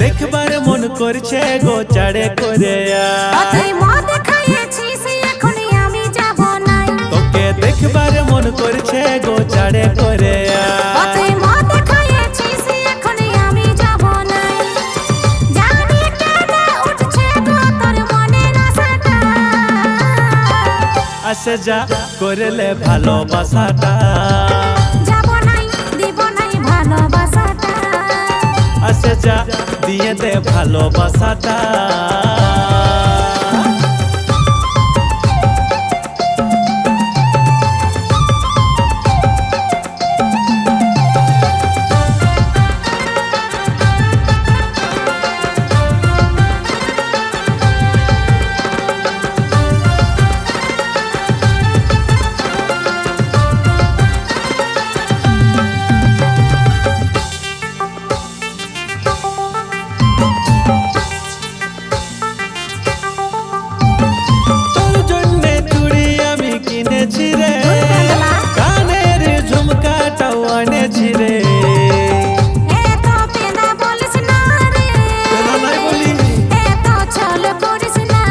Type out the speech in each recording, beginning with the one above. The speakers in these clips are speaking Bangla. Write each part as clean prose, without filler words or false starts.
দেখবার মন করছে গো চাড়ে করে অতই মদ খাইয়েছিস এখনই আমি যাব নাই তোকে দেখবার মন করছে গো চাড়ে করে অতই মদ খাইয়েছিস এখনই আমি যাব নাই জানি কেন উঠছে গো তোর মনের আশাটা আসে যা করলে ভালোবাসাটা যাব নাই দিব নাই ভালোবাসাটা আসে যা দিয়ে দে ভালোবাসাটা কানের ঝুমকাটাও আনেছি রে এত পেনা বলিস না রে নাই বলি এত ছল করিস না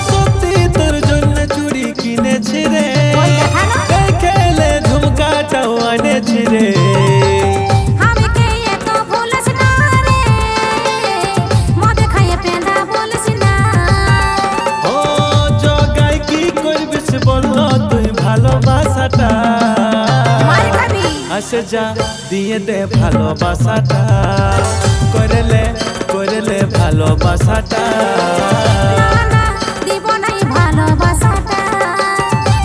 সত্যি তোর জন্য চুড়ি কিনেছি রে ওই দেখা না খেলে ঝুমকাটাও আনেছি রে আমি কে এত ভুলিস না রে মদ খাইয়ে পেনা বলিস না ও জগাই কি করবিস বললো তুই ভালোবাসাটা মার খাবি আসে যা দিয়ে দে ভালোবাসাটা করলে ভালোবাসাটা না না দিব নাই ভালোবাসাটা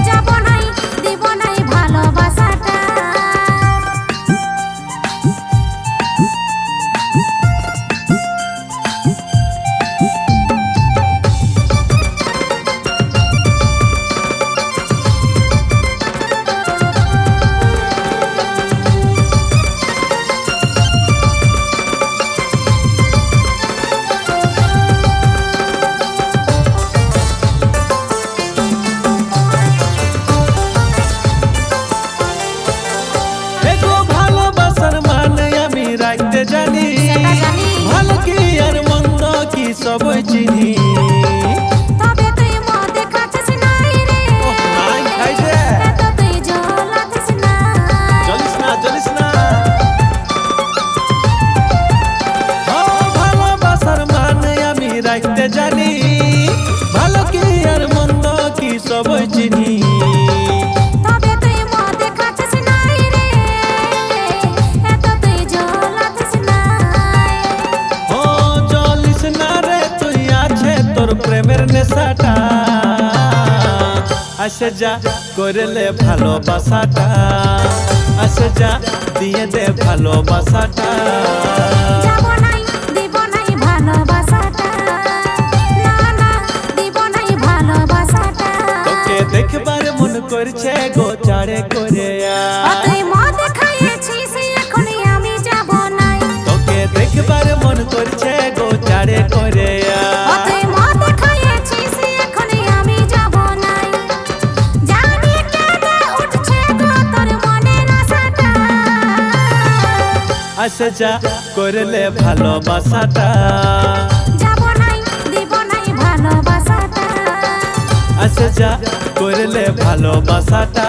যাব নাই দিব নাই ভালোবাসাটা এগো ভালোবাসার মানে আমি রাখতে জানি সেটা জানি ভালো কি আর মন্দ কি সবই চিনি তবে তুই মদ খাচ্ছিস নাই রে নাই খাইছে এত তুই জ্বলাচ্ছিস না চলিস না ভালোবাসার মানে আমি রাখতে জানি ভালো কি আর মন্দ কি সবই চিনি তবে তুই মদ খাচ্ছিস নাই রে এত তুই জ্বলাচ্ছিস না ও চলিস না রে তুই আছে তোর প্রেমের নেশাটা আসে যা করলে ভালোবাসাটা আসে যা দিয়ে দে ভালোবাসাটা যাব নাই দিব নাই ভালোবাসাটা না না দিব নাই ভালোবাসাটা তোকে দেখবার মন করছে গো চাড়ে করে অতই মদ খাইয়েছিস এখনই আমি যাব নাই তোকে দেখবার মন করছে গো চাড়ে করে অতই মদ খাইয়েছিস এখনই আমি যাব নাই জানি কেন উঠছে গো তোর মনের আশাটা আসে যা করলে ভালোবাসাটা যাব নাই দিব নাই ভালোবাসাটা আসে যা করলে ভালোবাসাটা